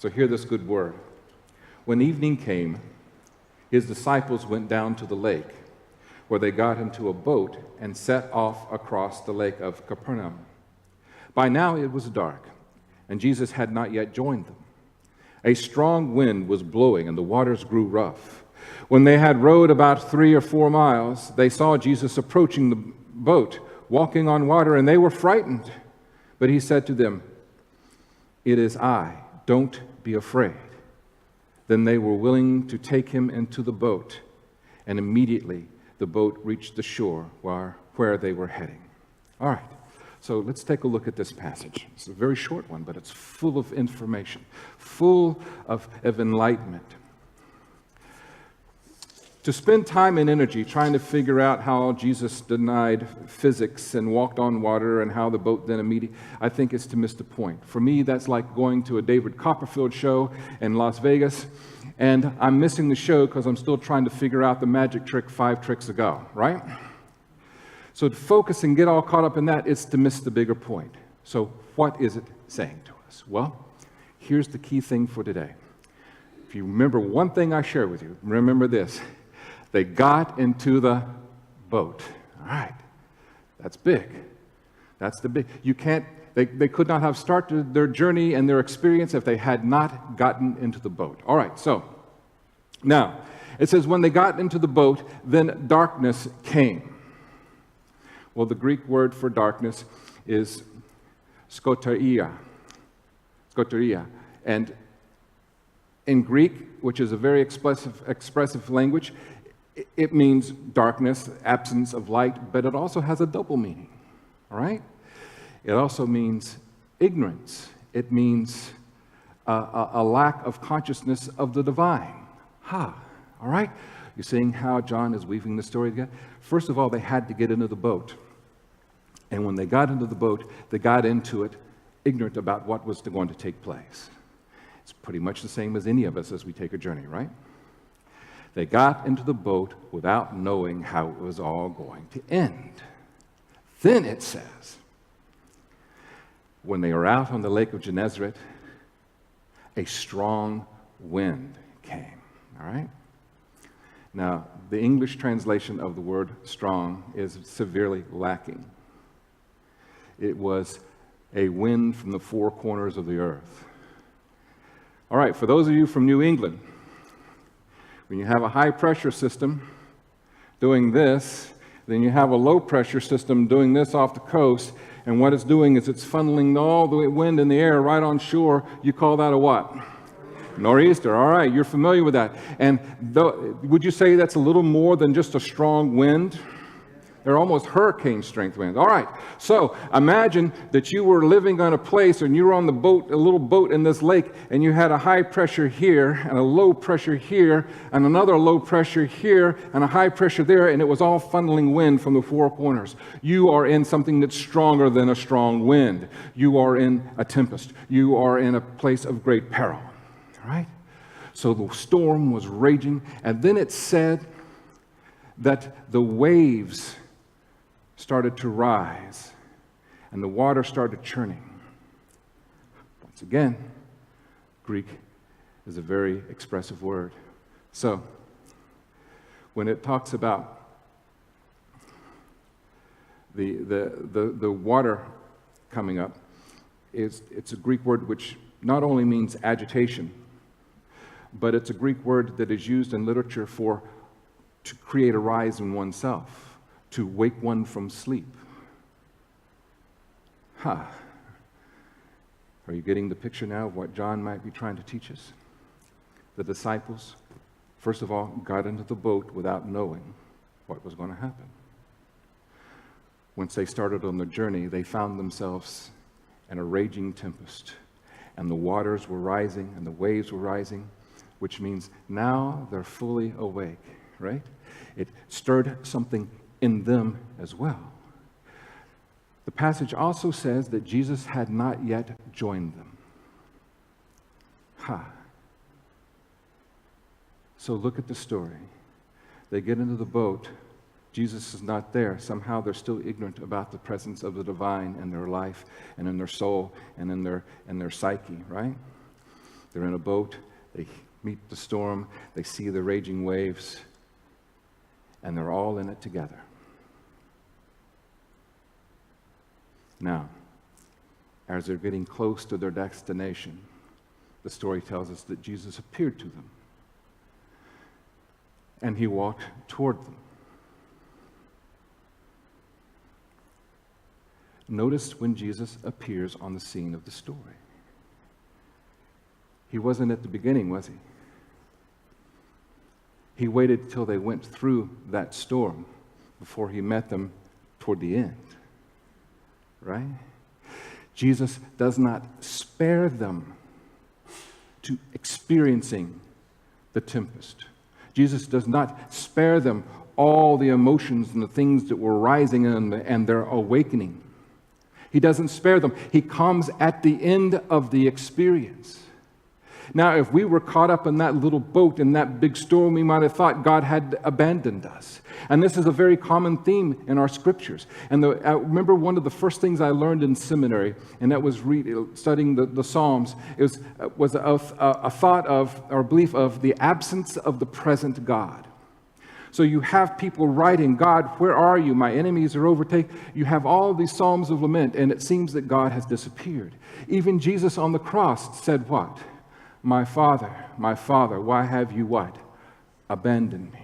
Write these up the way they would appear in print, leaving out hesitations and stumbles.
So hear this good word. When evening came, his disciples went down to the lake, where they got into a boat and set off across the lake of Capernaum. By now it was dark, and Jesus had not yet joined them. A strong wind was blowing, and the waters grew rough. When they had rowed about 3 or 4 miles, they saw Jesus approaching the boat, walking on water, and they were frightened. But he said to them, "It is I, don't be afraid." Then they were willing to take him into the boat, and immediately the boat reached the shore where they were heading. All right, so let's take a look at this passage. It's a very short one, but it's full of information, full of enlightenment. To spend time and energy trying to figure out how Jesus denied physics and walked on water and how the boat then immediately, I think it's to miss the point. For me, that's like going to a David Copperfield show in Las Vegas, and I'm missing the show because I'm still trying to figure out the magic trick 5 tricks ago, right? So to focus and get all caught up in that is to miss the bigger point. So what is it saying to us? Well, here's the key thing for today. If you remember one thing I share with you, remember this. They got into the boat. All right. That's big. That's the big. They could not have started their journey and their experience if they had not gotten into the boat. All right, so now it says when they got into the boat, then darkness came. Well, the Greek word for darkness is skoteria. And in Greek, which is a very expressive language, it means darkness, absence of light, but it also has a double meaning, all right? It also means ignorance. It means a lack of consciousness of the divine. All right? You're seeing how John is weaving the story together? First of all, they had to get into the boat. And when they got into the boat, they got into it ignorant about what was going to take place. It's pretty much the same as any of us as we take a journey, right? They got into the boat without knowing how it was all going to end. Then it says, when they were out on the lake of Gennesaret, a strong wind came. All right? Now, the English translation of the word strong is severely lacking. It was a wind from the 4 corners of the earth. All right, for those of you from New England, when you have a high-pressure system doing this, then you have a low-pressure system doing this off the coast, and what it's doing is it's funneling all the wind in the air right on shore. You call that a what? Nor'easter. All right, you're familiar with that. And would you say that's a little more than just a strong wind? They're almost hurricane-strength winds. All right, so imagine that you were living on a place and you were on the boat, a little boat in this lake, and you had a high pressure here and a low pressure here and another low pressure here and a high pressure there, and it was all funneling wind from the 4 corners. You are in something that's stronger than a strong wind. You are in a tempest. You are in a place of great peril. All right? So the storm was raging, and then it said that the waves started to rise, and the water started churning. Once again, Greek is a very expressive word. So, when it talks about the water coming up, it's a Greek word which not only means agitation, but it's a Greek word that is used in literature to create a rise in oneself, to wake one from sleep. Are you getting the picture now of what John might be trying to teach us? The disciples, first of all, got into the boat without knowing what was going to happen. Once they started on their journey, they found themselves in a raging tempest, and the waters were rising and the waves were rising, which means now they're fully awake, right? It stirred something in them as well. The passage also says that Jesus had not yet joined them. So look at the story. They get into the boat. Jesus is not there. Somehow they're still ignorant about the presence of the divine in their life and in their soul and in their psyche, right? They're in a boat, they meet the storm, they see the raging waves, and they're all in it together. Now, as they're getting close to their destination, the story tells us that Jesus appeared to them, and he walked toward them. Notice when Jesus appears on the scene of the story. He wasn't at the beginning, was he? He waited till they went through that storm before he met them toward the end. Right? Jesus does not spare them to experiencing the tempest. Jesus does not spare them all the emotions and the things that were rising and their awakening. He doesn't spare them. He comes at the end of the experience. Now, if we were caught up in that little boat in that big storm, we might have thought God had abandoned us. And this is a very common theme in our scriptures. And I remember one of the first things I learned in seminary, and that was studying the Psalms, was a thought of, or belief of, the absence of the present God. So you have people writing, God, where are you? My enemies are overtaken. You have all these psalms of lament, and it seems that God has disappeared. Even Jesus on the cross said what? My Father, why have you what? Abandoned me.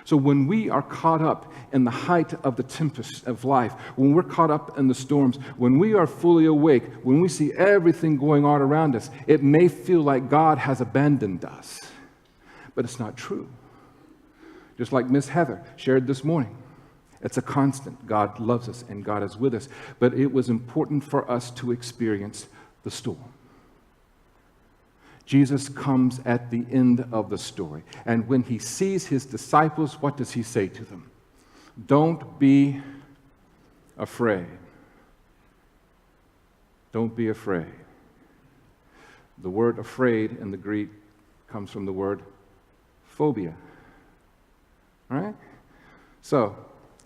So when we are caught up in the height of the tempest of life, when we're caught up in the storms, when we are fully awake, when we see everything going on around us, it may feel like God has abandoned us. But it's not true. Just like Miss Heather shared this morning. It's a constant. God loves us and God is with us. But it was important for us to experience the storm. Jesus comes at the end of the story. And when he sees his disciples, what does he say to them? Don't be afraid. Don't be afraid. The word afraid in the Greek comes from the word phobia. All right? So,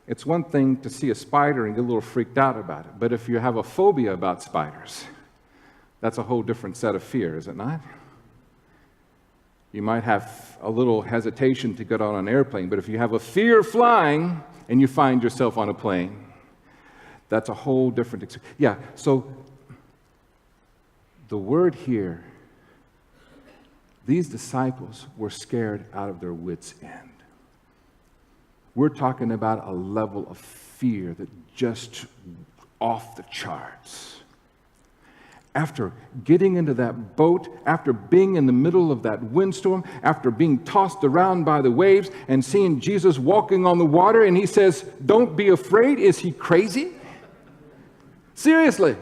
it's one thing to see a spider and get a little freaked out about it. But if you have a phobia about spiders, that's a whole different set of fear, is it not? You might have a little hesitation to get on an airplane, but if you have a fear of flying and you find yourself on a plane, that's a whole different experience. Yeah, so the word here, these disciples were scared out of their wits' end. We're talking about a level of fear that just off the charts. After getting into that boat, after being in the middle of that windstorm, after being tossed around by the waves and seeing Jesus walking on the water, and he says, don't be afraid. Is he crazy? Seriously.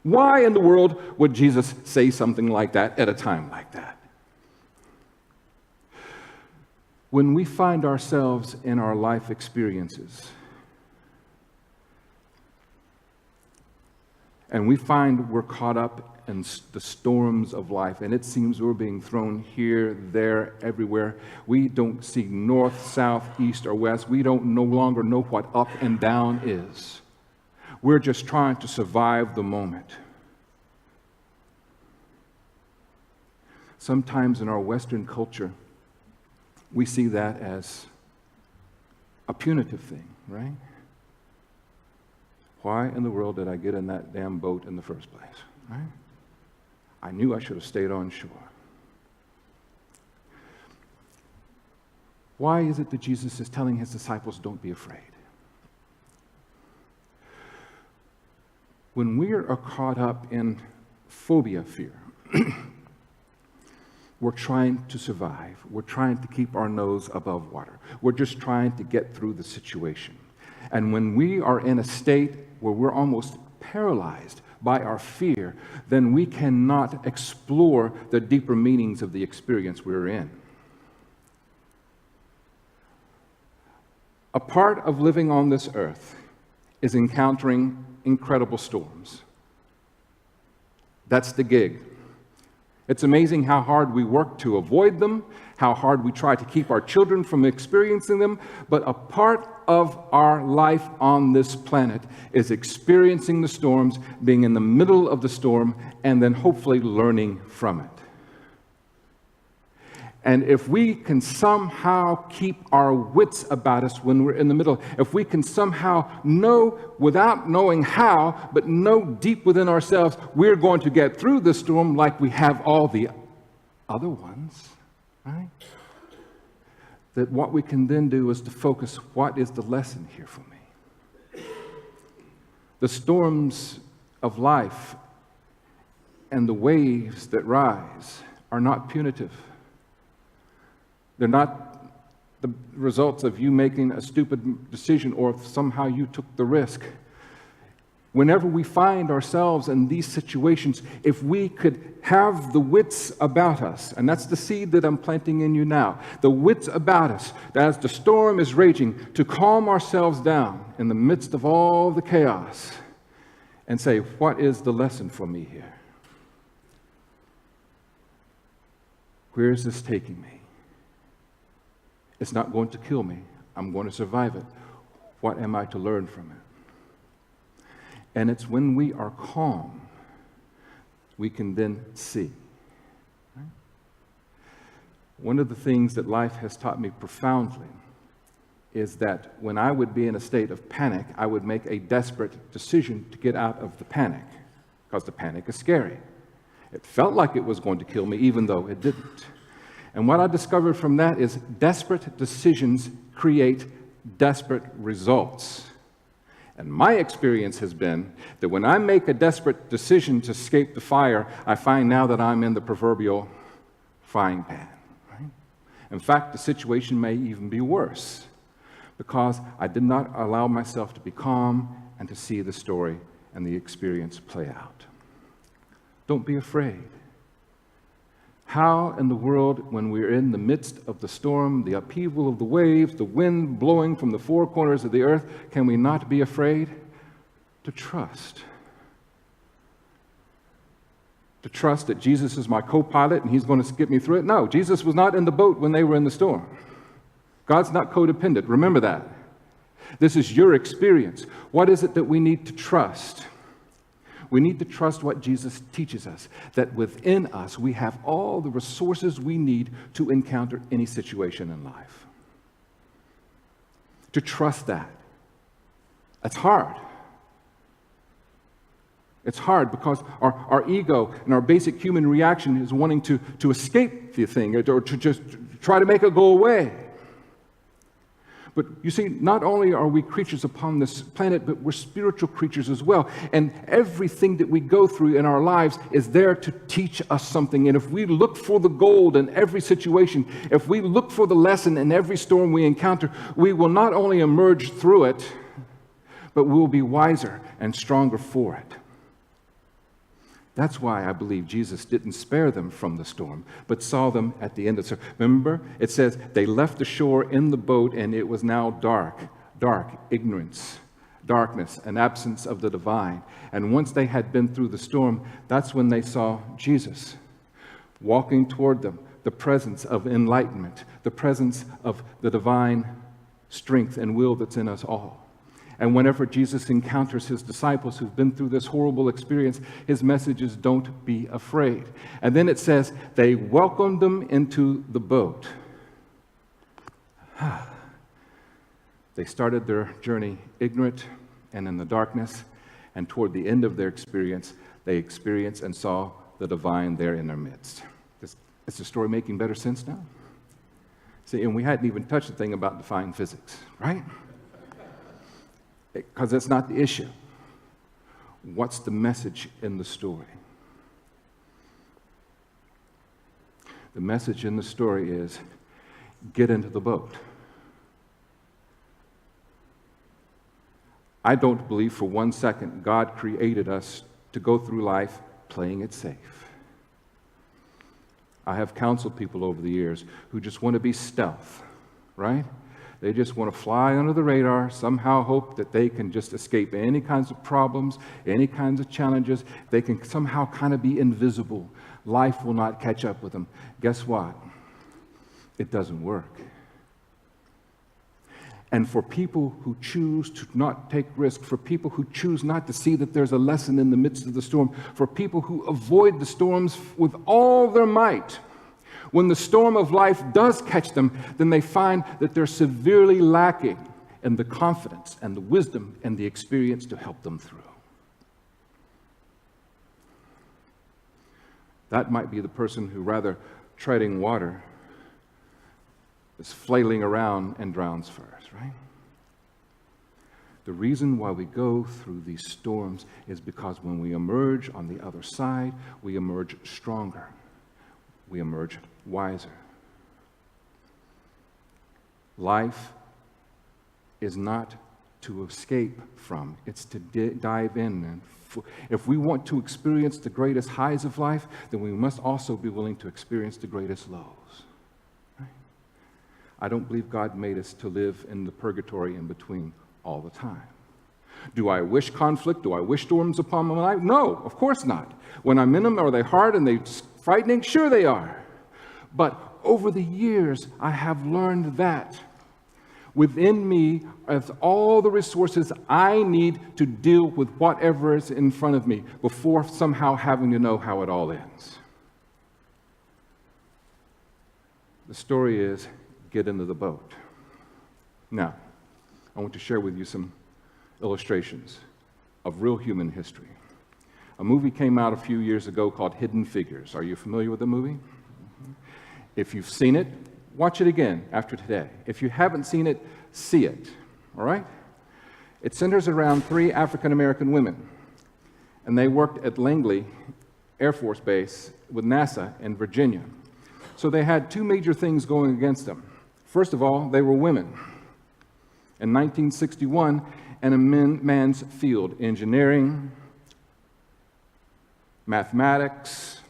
Why in the world would Jesus say something like that at a time like that? When we find ourselves in our life experiences, and we find we're caught up in the storms of life, and it seems we're being thrown here, there, everywhere. We don't see north, south, east, or west. We don't no longer know what up and down is. We're just trying to survive the moment. Sometimes in our Western culture, we see that as a punitive thing, right? Why in the world did I get in that damn boat in the first place, right? I knew I should have stayed on shore. Why is it that Jesus is telling his disciples, don't be afraid? When we are caught up in phobia, fear, we're trying to survive. We're trying to keep our nose above water. We're just trying to get through the situation. And when we are in a state where we're almost paralyzed by our fear, then we cannot explore the deeper meanings of the experience we're in. A part of living on this earth is encountering incredible storms. That's the gig. It's amazing how hard we work to avoid them, how hard we try to keep our children from experiencing them, but a part of our life on this planet is experiencing the storms, being in the middle of the storm, and then hopefully learning from it. And if we can somehow keep our wits about us when we're in the middle, if we can somehow know without knowing how, but know deep within ourselves, we're going to get through the storm like we have all the other ones, right? That what we can then do is to focus, what is the lesson here for me? The storms of life and the waves that rise are not punitive. They're not the results of you making a stupid decision or if somehow you took the risk. Whenever we find ourselves in these situations, if we could have the wits about us, and that's the seed that I'm planting in you now, the wits about us, that as the storm is raging, to calm ourselves down in the midst of all the chaos and say, what is the lesson for me here? Where is this taking me? It's not going to kill me. I'm going to survive it. What am I to learn from it? And it's when we are calm, we can then see. Right? One of the things that life has taught me profoundly is that when I would be in a state of panic, I would make a desperate decision to get out of the panic, because the panic is scary. It felt like it was going to kill me, even though it didn't. And what I discovered from that is desperate decisions create desperate results. And my experience has been that when I make a desperate decision to escape the fire, I find now that I'm in the proverbial frying pan. Right? In fact, the situation may even be worse because I did not allow myself to be calm and to see the story and the experience play out. Don't be afraid. How in the world, when we're in the midst of the storm, the upheaval of the waves, the wind blowing from the four corners of the earth, can we not be afraid? To trust. To trust that Jesus is my co-pilot and he's going to get me through it? No, Jesus was not in the boat when they were in the storm. God's not codependent. Remember that. This is your experience. What is it that we need to trust? We need to trust what Jesus teaches us, that within us we have all the resources we need to encounter any situation in life. To trust that. That's hard. It's hard because our ego and our basic human reaction is wanting to escape the thing or to just try to make it go away. But you see, not only are we creatures upon this planet, but we're spiritual creatures as well. And everything that we go through in our lives is there to teach us something. And if we look for the gold in every situation, if we look for the lesson in every storm we encounter, we will not only emerge through it, but we will be wiser and stronger for it. That's why I believe Jesus didn't spare them from the storm, but saw them at the end of the storm. Remember, it says they left the shore in the boat and it was now dark, ignorance, darkness, an absence of the divine. And once they had been through the storm, that's when they saw Jesus walking toward them, the presence of enlightenment, the presence of the divine strength and will that's in us all. And whenever Jesus encounters his disciples who've been through this horrible experience, his message is, don't be afraid. And then it says, they welcomed them into the boat. They started their journey ignorant and in the darkness, and toward the end of their experience, they experienced and saw the divine there in their midst. Is the story making better sense now? See, and we hadn't even touched the thing about defying physics, right? Because that's not the issue. What's the message in the story? The message in the story is, get into the boat. I don't believe for 1 second God created us to go through life playing it safe. I have counseled people over the years who just want to be stealth, right? They just want to fly under the radar, somehow hope that they can just escape any kinds of problems, any kinds of challenges. They can somehow kind of be invisible. Life will not catch up with them. Guess what? It doesn't work. And for people who choose to not take risk, for people who choose not to see that there's a lesson in the midst of the storm, for people who avoid the storms with all their might, when the storm of life does catch them, then they find that they're severely lacking in the confidence and the wisdom and the experience to help them through. That might be the person who, rather treading water, is flailing around and drowns first, right? The reason why we go through these storms is because when we emerge on the other side, we emerge stronger. We emerge wiser. Life is not to escape from, it's to dive in. And if we want to experience the greatest highs of life, then we must also be willing to experience the greatest lows. Right? I don't believe God made us to live in the purgatory in between all the time. Do I wish conflict? Do I wish storms upon my life? No, of course not. When I'm in them, are they hard and they frightening? Sure they are. But over the years, I have learned that within me is all the resources I need to deal with whatever is in front of me before somehow having to know how it all ends. The story is, get into the boat. Now, I want to share with you some illustrations of real human history. A movie came out a few years ago called Hidden Figures. Are you familiar with the movie? If you've seen it, watch it again after today. If you haven't seen it, see it, all right? It centers around 3 African-American women, and they worked at Langley Air Force Base with NASA in Virginia. So they had 2 major things going against them. First of all, they were women. In 1961, in a man's field, engineering, mathematics.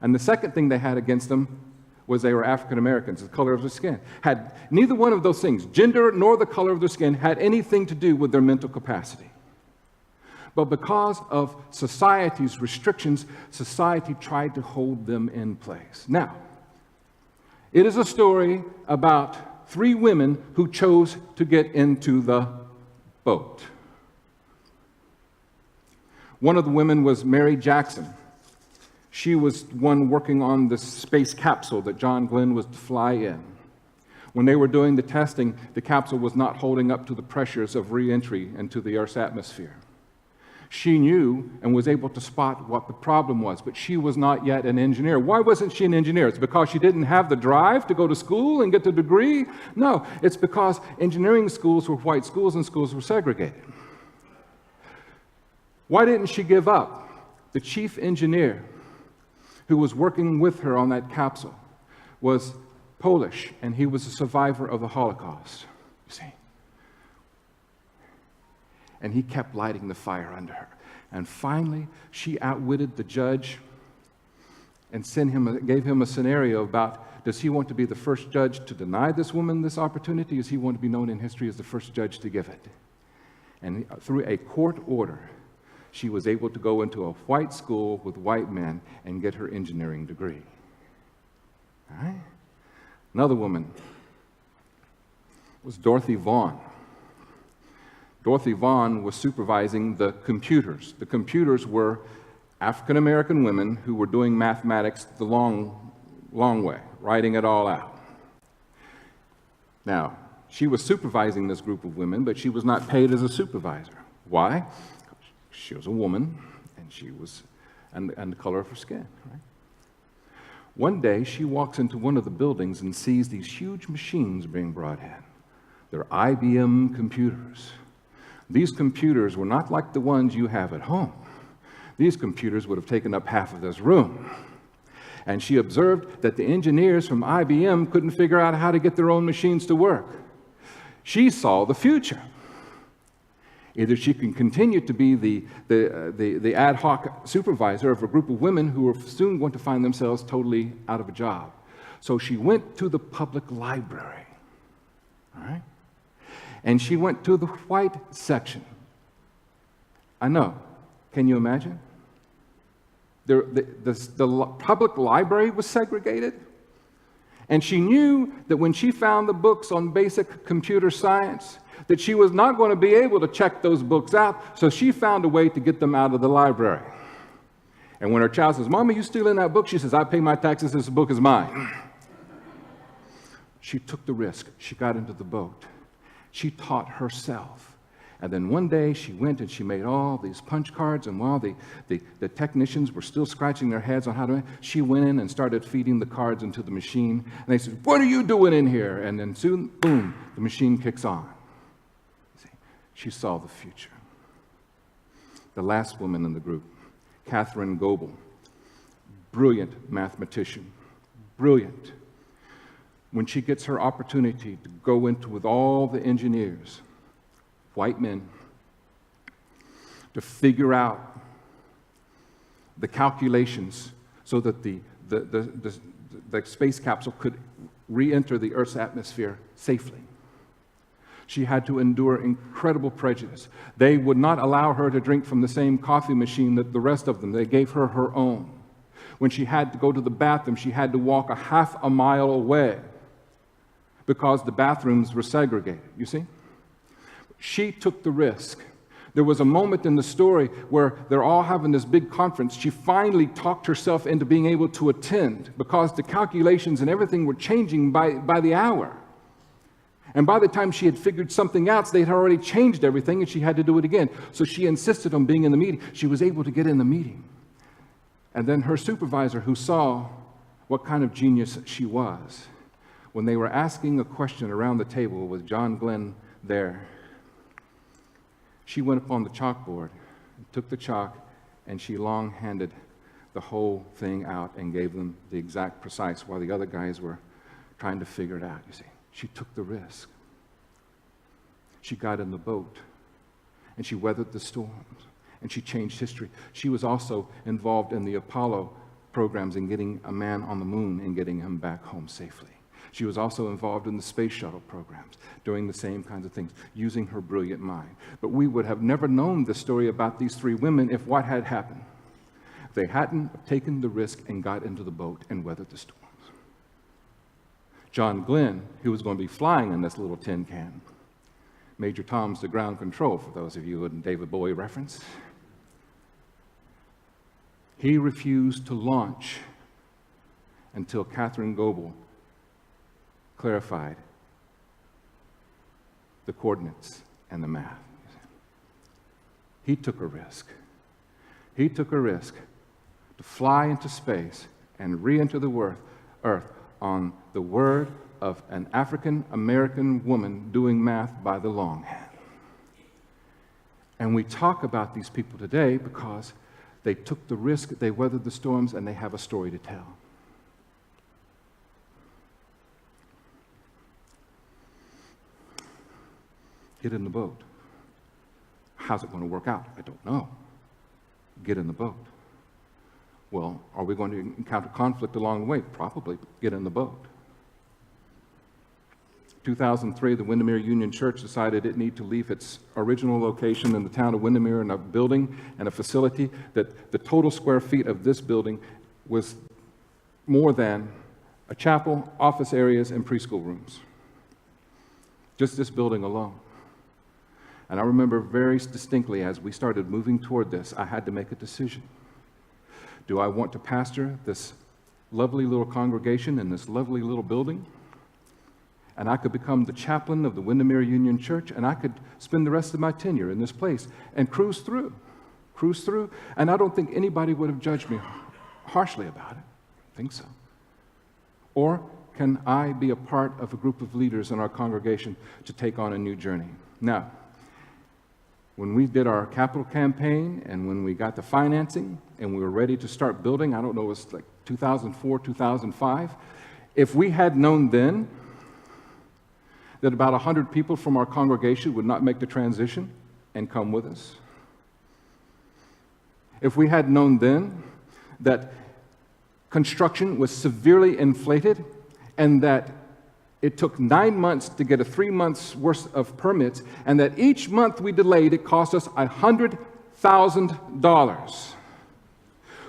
And the second thing they had against them was they were African Americans, the color of their skin. Had neither one of those things, gender nor the color of their skin, had anything to do with their mental capacity. But because of society's restrictions, society tried to hold them in place. Now, it is a story about 3 women who chose to get into the boat. One of the women was Mary Jackson. She was one working on the space capsule that John Glenn was to fly in. When they were doing the testing, the capsule was not holding up to the pressures of re-entry into the Earth's atmosphere. She knew and was able to spot what the problem was, but she was not yet an engineer. Why wasn't she an engineer? It's because she didn't have the drive to go to school and get the degree? No, it's because engineering schools were white schools and schools were segregated. Why didn't she give up? The chief engineer who was working with her on that capsule was Polish, and he was a survivor of the Holocaust, you see. And he kept lighting the fire under her. And finally, she outwitted the judge and gave him a scenario about, does he want to be the first judge to deny this woman this opportunity? Does he want to be known in history as the first judge to give it? And through a court order, she was able to go into a white school with white men and get her engineering degree. All right? Another woman was Dorothy Vaughan. Dorothy Vaughan was supervising the computers. The computers were African-American women who were doing mathematics the long way, writing it all out. Now, she was supervising this group of women, but she was not paid as a supervisor. Why? She was a woman, and she was, and the color of her skin, right? One day, she walks into one of the buildings and sees these huge machines being brought in. They're IBM computers. These computers were not like the ones you have at home. These computers would have taken up half of this room. And she observed that the engineers from IBM couldn't figure out how to get their own machines to work. She saw the future. Either she can continue to be the ad hoc supervisor of a group of women who were soon going to find themselves totally out of a job. So she went to the public library all right? And she went to the white section. I know. Can you imagine? The public library was segregated. And she knew that when she found the books on basic computer science, that she was not going to be able to check those books out, so she found a way to get them out of the library. And when her child says, "Mom, are you stealing that book?" she says, "I pay my taxes, this book is mine." She took the risk. She got into the boat. She taught herself. And then one day she went and she made all these punch cards, and while the technicians were still scratching their heads on how to, she went in and started feeding the cards into the machine. And they said, "What are you doing in here?" And then soon, boom, the machine kicks on. See, she saw the future. The last woman in the group, Catherine Goebel, brilliant mathematician, brilliant. When she gets her opportunity to go into with all the engineers, white men, to figure out the calculations so that the space capsule could re-enter the Earth's atmosphere safely. She had to endure incredible prejudice. They would not allow her to drink from the same coffee machine that the rest of them. They gave her her own. When she had to go to the bathroom, she had to walk a half a mile away because the bathrooms were segregated, you see? She took the risk. There was a moment in the story where they're all having this big conference. She finally talked herself into being able to attend because the calculations and everything were changing by the hour. And by the time she had figured something out, they had already changed everything and she had to do it again. So she insisted on being in the meeting. She was able to get in the meeting. And then her supervisor, who saw what kind of genius she was, when they were asking a question around the table with John Glenn there, she went up on the chalkboard, took the chalk, and she long-handed the whole thing out and gave them the exact precise while the other guys were trying to figure it out, you see. She took the risk. She got in the boat, and she weathered the storms, and she changed history. She was also involved in the Apollo programs in getting a man on the moon and getting him back home safely. She was also involved in the space shuttle programs, doing the same kinds of things, using her brilliant mind. But we would have never known the story about these three women if what had happened? If they hadn't taken the risk and got into the boat and weathered the storms. John Glenn, who was going to be flying in this little tin can, Major Tom's the ground control, for those of you in David Bowie reference, he refused to launch until Catherine Goebel clarified the coordinates and the math. He took a risk. He took a risk to fly into space and re-enter the Earth on the word of an African-American woman doing math by the longhand. And we talk about these people today because they took the risk, they weathered the storms, and they have a story to tell. Get in the boat. How's it going to work out? I don't know. Get in the boat. Well, are we going to encounter conflict along the way? Probably. Get in the boat. 2003, the Windermere Union Church decided it needed to leave its original location in the town of Windermere in a building and a facility that the total square feet of this building was more than a chapel, office areas, and preschool rooms. Just this building alone. And I remember very distinctly as we started moving toward this, I had to make a decision. Do I want to pastor this lovely little congregation in this lovely little building? And I could become the chaplain of the Windermere Union Church, and I could spend the rest of my tenure in this place and cruise through. And I don't think anybody would have judged me harshly about it. I think so. Or can I be a part of a group of leaders in our congregation to take on a new journey? Now, when we did our capital campaign and when we got the financing and we were ready to start building, I don't know, it was like 2004, 2005, if we had known then that about 100 people from our congregation would not make the transition and come with us, if we had known then that construction was severely inflated and that it took 9 months to get a 3 months worth of permits, and that each month we delayed, it cost us $100,000.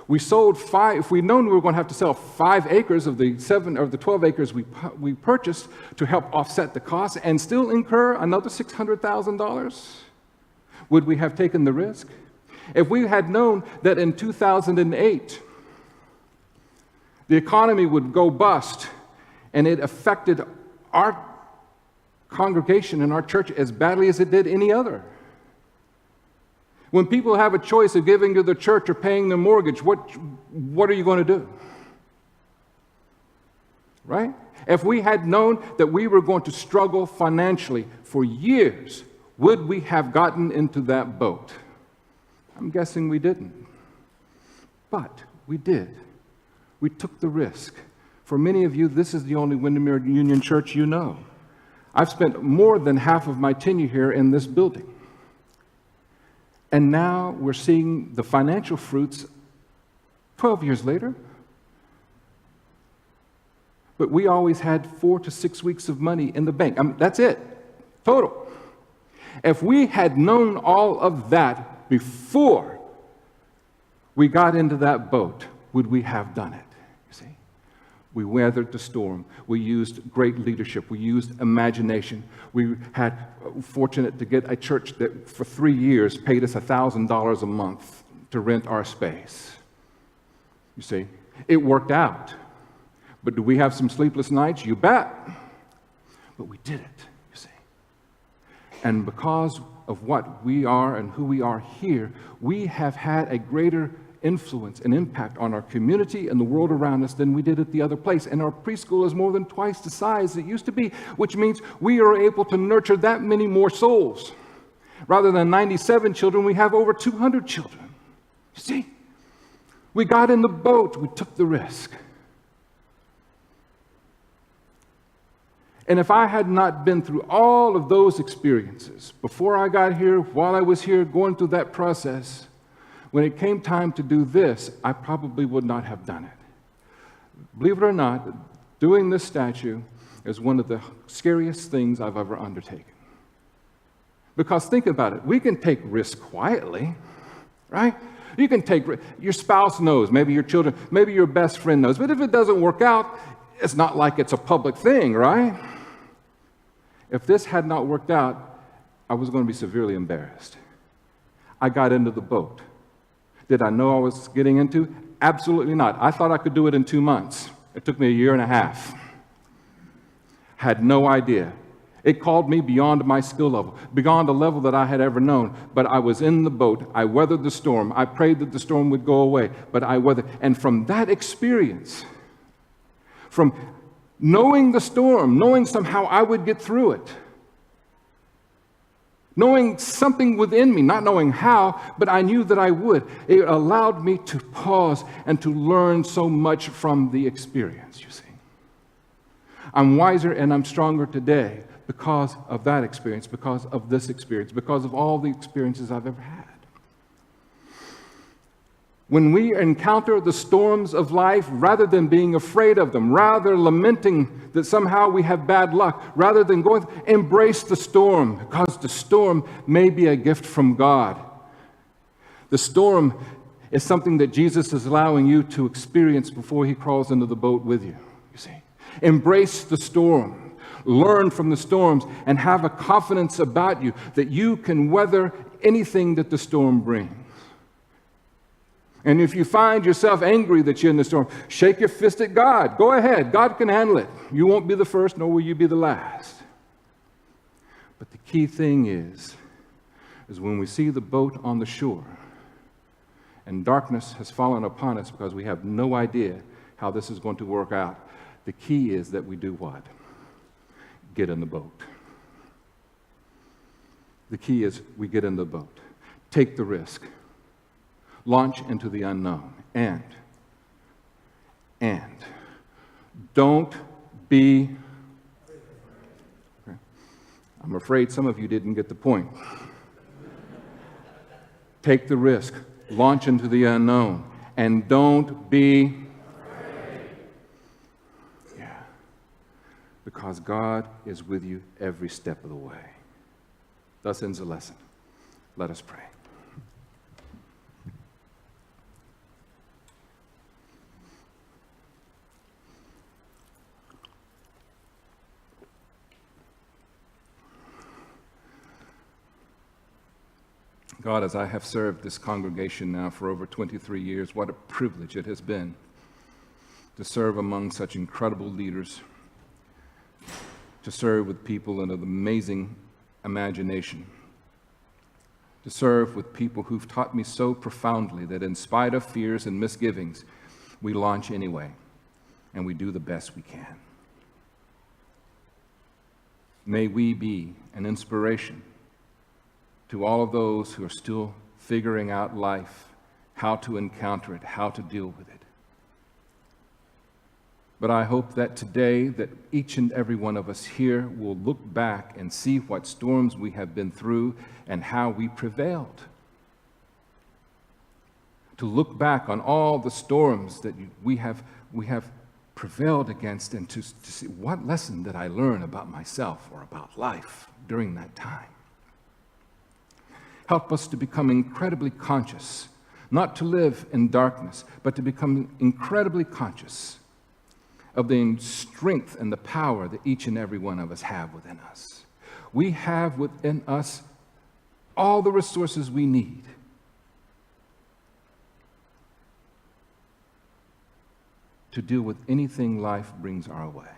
We sold 5, if we'd known we were going to have to sell 5 acres of the 12 acres we purchased to help offset the cost and still incur another $600,000, would we have taken the risk? If we had known that in 2008, the economy would go bust and it affected our congregation and our church as badly as it did any other. When people have a choice of giving to the church or paying their mortgage, what are you going to do? Right? If we had known that we were going to struggle financially for years, would we have gotten into that boat? I'm guessing we didn't. But we did. We took the risk. For many of you, this is the only Windermere Union Church you know. I've spent more than half of my tenure here in this building. And now we're seeing the financial fruits 12 years later. But we always had 4 to 6 weeks of money in the bank. I mean, that's it, total. If we had known all of that before we got into that boat, would we have done it? You see? We weathered the storm. We used great leadership. We used imagination. We had fortunate to get a church that for 3 years paid us $1,000 a month to rent our space. You see, it worked out. But do we have some sleepless nights? You bet. But we did it, you see. And because of what we are and who we are here, we have had a greater influence and impact on our community and the world around us than we did at the other place. And our preschool is more than twice the size it used to be, which means we are able to nurture that many more souls. Rather than 97 children, we have over 200 children. You see, we got in the boat, we took the risk. And if I had not been through all of those experiences, before I got here, while I was here, going through that process, when it came time to do this, I probably would not have done it. Believe it or not, doing this statue is one of the scariest things I've ever undertaken. Because think about it, we can take risks quietly, right? You can take, your spouse knows, maybe your children, maybe your best friend knows, but if it doesn't work out, it's not like it's a public thing, right? If this had not worked out, I was going to be severely embarrassed. I got into the boat. Did I know I was getting into? Absolutely not. I thought I could do it in 2 months. It took me a year and a half. Had no idea. It called me beyond my skill level, beyond a level that I had ever known. But I was in the boat. I weathered the storm. I prayed that the storm would go away, but I weathered. And from that experience, from knowing the storm, knowing somehow I would get through it, knowing something within me, not knowing how, but I knew that I would. It allowed me to pause and to learn so much from the experience, you see. I'm wiser and I'm stronger today because of that experience, because of this experience, because of all the experiences I've ever had. When we encounter the storms of life, rather than being afraid of them, rather lamenting that somehow we have bad luck, rather than going, embrace the storm, because the storm may be a gift from God. The storm is something that Jesus is allowing you to experience before he crawls into the boat with you, you see. Embrace the storm. Learn from the storms and have a confidence about you that you can weather anything that the storm brings. And if you find yourself angry that you're in the storm, shake your fist at God. Go ahead. God can handle it. You won't be the first, nor will you be the last. But the key thing is when we see the boat on the shore and darkness has fallen upon us because we have no idea how this is going to work out, the key is that we do what? Get in the boat. The key is we get in the boat. Take the risk. Launch into the unknown. And don't be, okay. I'm afraid some of you didn't get the point. Take the risk. Launch into the unknown. And don't be, yeah. because God is with you every step of the way. Thus ends the lesson. Let us pray. God, as I have served this congregation now for over 23 years, what a privilege it has been to serve among such incredible leaders, to serve with people of amazing imagination, to serve with people who've taught me so profoundly that in spite of fears and misgivings, we launch anyway, and we do the best we can. May we be an inspiration to all of those who are still figuring out life, how to encounter it, how to deal with it. But I hope that today, that each and every one of us here will look back and see what storms we have been through and how we prevailed. To look back on all the storms that we have prevailed against, and to see what lesson did I learn about myself or about life during that time. Help us to become incredibly conscious, not to live in darkness, but to become incredibly conscious of the strength and the power that each and every one of us have within us. We have within us all the resources we need to deal with anything life brings our way.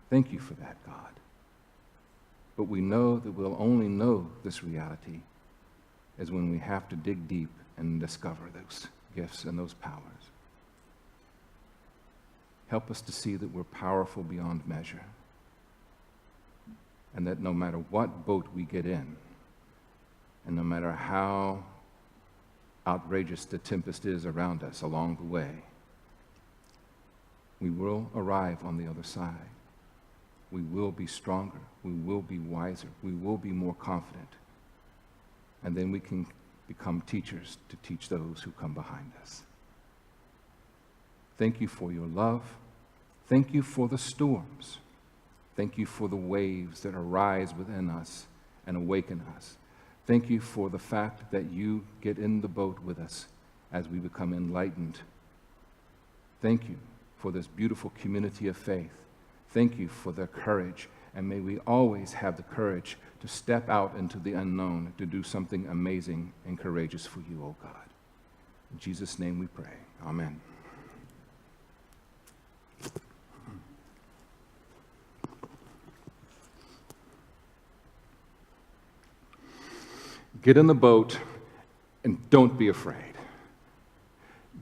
Thank you for that, God. But we know that we'll only know this reality is when we have to dig deep and discover those gifts and those powers. Help us to see that we're powerful beyond measure, and that no matter what boat we get in, and no matter how outrageous the tempest is around us along the way, we will arrive on the other side. We will be stronger, we will be wiser, we will be more confident, and then we can become teachers to teach those who come behind us. Thank you for your love. Thank you for the storms. Thank you for the waves that arise within us and awaken us. Thank you for the fact that you get in the boat with us as we become enlightened. Thank you for this beautiful community of faith. Thank you for their courage, and may we always have the courage to step out into the unknown, to do something amazing and courageous for you, O God. In Jesus' name we pray. Amen. Get in the boat and don't be afraid.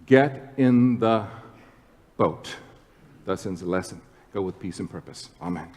Get in the boat. Thus ends the lesson. Go with peace and purpose. Amen.